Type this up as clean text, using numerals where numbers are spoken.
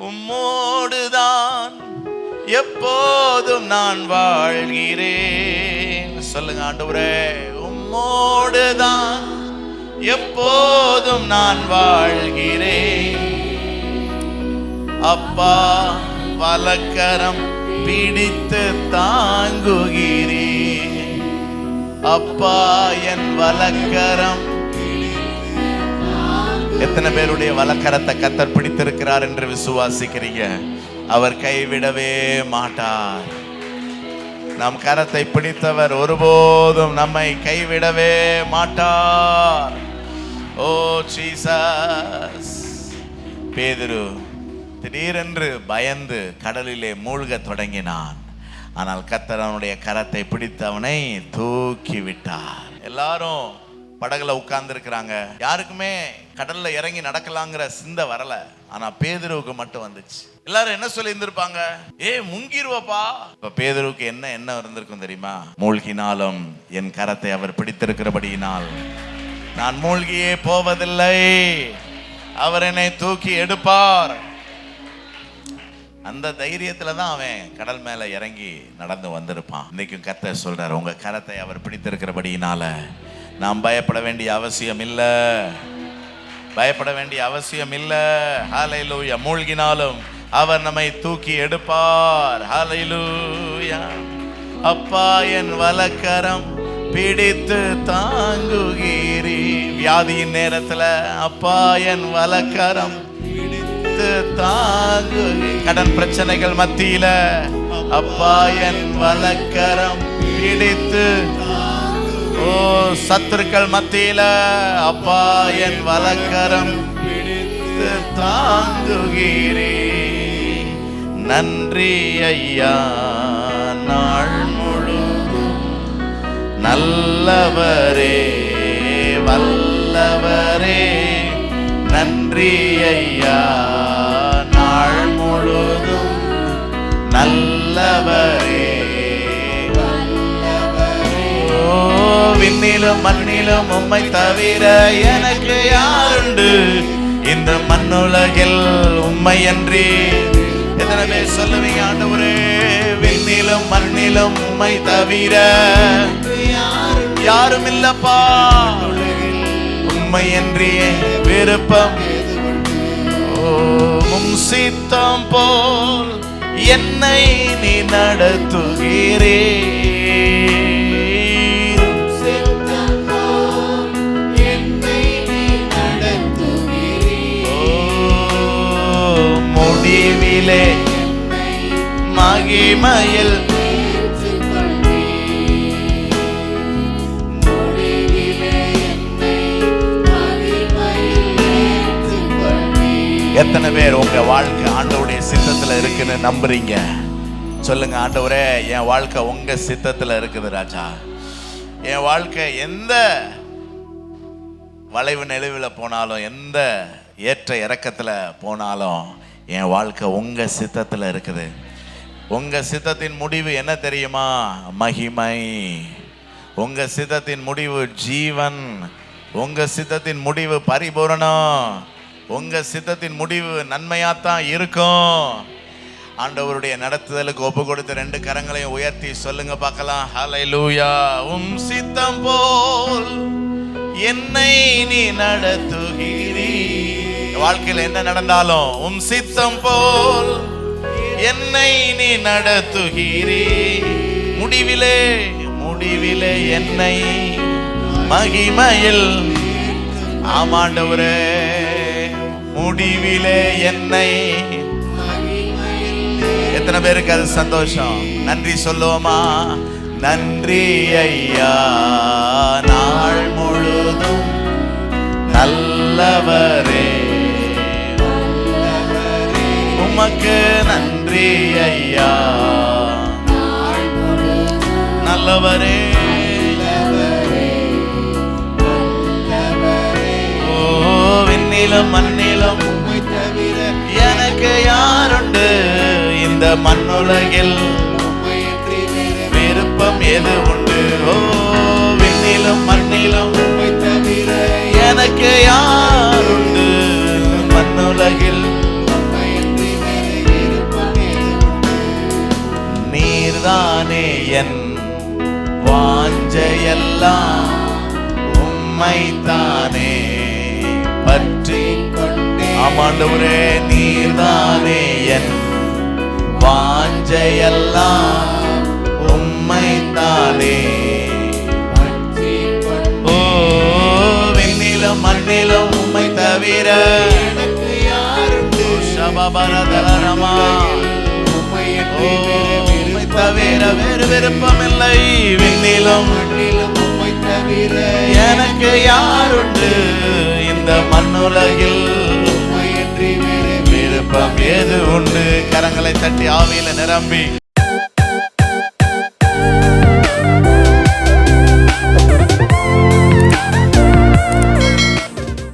உம்மோடுதான் எப்போதும் நான் வாழ்கிறேன். சொல்லுங்க ஆண்டவரே, உம்மோடுதான் எப்போதும் நான் வாழ்கிறேன். அப்பா வலக்கரம் பிடித்து தாங்குகிறேன். அப்பா என் வலக்கரம். எத்தனை பேருடைய வலக்கரத்தை கர்த்தர் பிடித்திருக்கிறார் என்று விசுவாசிக்கிறீங்க? அவர் கைவிடவே மாட்டார். நம் கரத்தை பிடித்தவர் ஒருபோதும் நம்மை கைவிடவே மாட்டார். ஓ ஜீசஸ். பேதுரு திடீரென்று பயந்து கடலிலே மூழ்க தொடங்கினான். ஆனால் கர்த்தர் அவனுடைய கரத்தை பிடித்து அவனை தூக்கி விட்டார். எல்லாரும் படகுல உட்கார்ந்து இருக்கிறாங்க. யாருக்குமே கடல்ல இறங்கி நடக்கலாங்கிற சிந்தை வரல. ஆனா பேதுருவுக்கு மட்டும் வந்துச்சு. எல்லாரும் என்ன சொல்லி இருந்திருப்பாங்க? முங்கிருவப்பா. இப்ப பேதுருவுக்கு என்ன இருந்திருக்கும் தெரியுமா? மூழ்கினாலும் என் கரத்தை அவர் பிடித்திருக்கிறபடியினால் நான் மூழ்கியே போவதில்லை, அவர் என்னை தூக்கி எடுப்பார். அந்த தைரியத்துல தான் அவன் கடல் மேல இறங்கி நடந்து வந்திருப்பான். இன்னைக்கும் கர்த்தர் சொல்றாரு, உங்க கரத்தை அவர் பிடித்திருக்கிறபடியினால நாம் பயப்பட வேண்டிய அவசியம் இல்ல, பயப்பட வேண்டிய அவசியம் இல்ல. ஹல்லேலூயா. மூழ்கினாலும் அவர் நம்மை தூக்கி எடுப்பார். ஹல்லேலூயா. அப்பா என் வலக்கரம் பிடித்து தாங்குகிறீ. வியாதியின் நேரத்துல அப்பா என் வலக்கரம் பிடித்து தாங்குகிறீ. கடன் பிரச்சனைகள் மத்தியில அப்பா என் வலக்கரம் பிடித்து. ஓ சத்துருக்கள் மத்தியில அப்பா என் வலக்கரம் பிடித்து தாங்குகிறீ. நன்றி ஐயா, நாள் முழுதும் நல்லவரே வல்லவரே. நன்றி ஐயா, நாள் முழுதும் நல்லவரே. விண்ணிலும் மண்ணிலும் உம்மை தவிர எனக்கு யாருண்டு? இந்த மண்ணுலகில் உம்மை அன்றி. எத்தனை பேர் சொல்லுவீங்க ஆண்டவரே? விண்ணிலும் மண்ணிலும் உம்மை தவிர யாரும் இல்லப்பா. உம்மை அன்றி விருப்பம். உம் சித்தம் போல் என்னை நீ நடத்துகிறே. முடிவிலே மகிமையில் எத்தனை பேர் உங்க வாழ்க்கை ஆண்டவருடைய சித்தத்துல இருக்குன்னு நம்புறீங்க? சொல்லுங்க, ஆண்டவரே என் வாழ்க்கை உங்க சித்தத்துல இருக்குது ராஜா. என் வாழ்க்கை எந்த வளைவு நெளிவுல போனாலும், எந்த ஏற்ற இறக்கத்துல போனாலும் என் வாழ்க்கை உங்க சித்தத்துல இருக்குது. உங்க சித்தத்தின் முடிவு என்ன தெரியுமா? மகிமை. உங்க சித்தத்தின் முடிவு ஜீவன். உங்க சித்தத்தின் முடிவு பரிபூரணம். உங்க சித்தத்தின் முடிவு நன்மையாத்தான் இருக்கும். ஆண்டவருடைய நடத்துதலுக்கு ஒப்பு கொடுத்து 2 கரங்களையும் உயர்த்தி சொல்லுங்க பார்க்கலாம். ஹல்லேலூயா. உம் சித்தம் போல் என்னை நீ நடத்துகிறீ. வாழ்க்கையில என்ன நடந்தாலும் உம் சித்தம் போல் என்னை நீ நடத்துகிறீ. முடிவிலே என்னை மகிமையில். ஆமாண்டவரே, முடிவிலே என்னை. எத்தனை பேருக்கு அது சந்தோஷம்? நன்றி சொல்லுவோமா? நன்றி ஐயா, நாள் முழுதும் நல்லவரே. உமக்கு நன்றி ஐயா, நல்லவரே. ஓ விண்ணிலும் மண்ணிலும் எனக்கு யாருண்டு? இந்த மண்ணுலகில் விருப்பம் எது உண்டு? ஓ விண்ணிலும் மண்ணிலும் எனக்கு யாருண்டு? மண்ணுலகில் என் வாஞ்சையெல்லாம் உம்மைத்தானே பற்றி கொண்டே. ஆமாண்டவரே, நீர்தானே என் வாஞ்சையெல்லாம் உம்மைத்தானே. ஓ, விண்ணிலும் மண்ணிலும் உம்மை தவிர எனக்கு யாருண்டு? சபபரதரமா, உம்மை தவிர வேறு விருப்பமில்லை. விண்ணிலும் மண்ணிலும் உம்மை தவிர எனக்கு யாருண்டு? இந்த மண்ணுலகில் விருப்பம் ஏது உண்டு? கரங்களை தட்டி ஆவியில நிரம்பி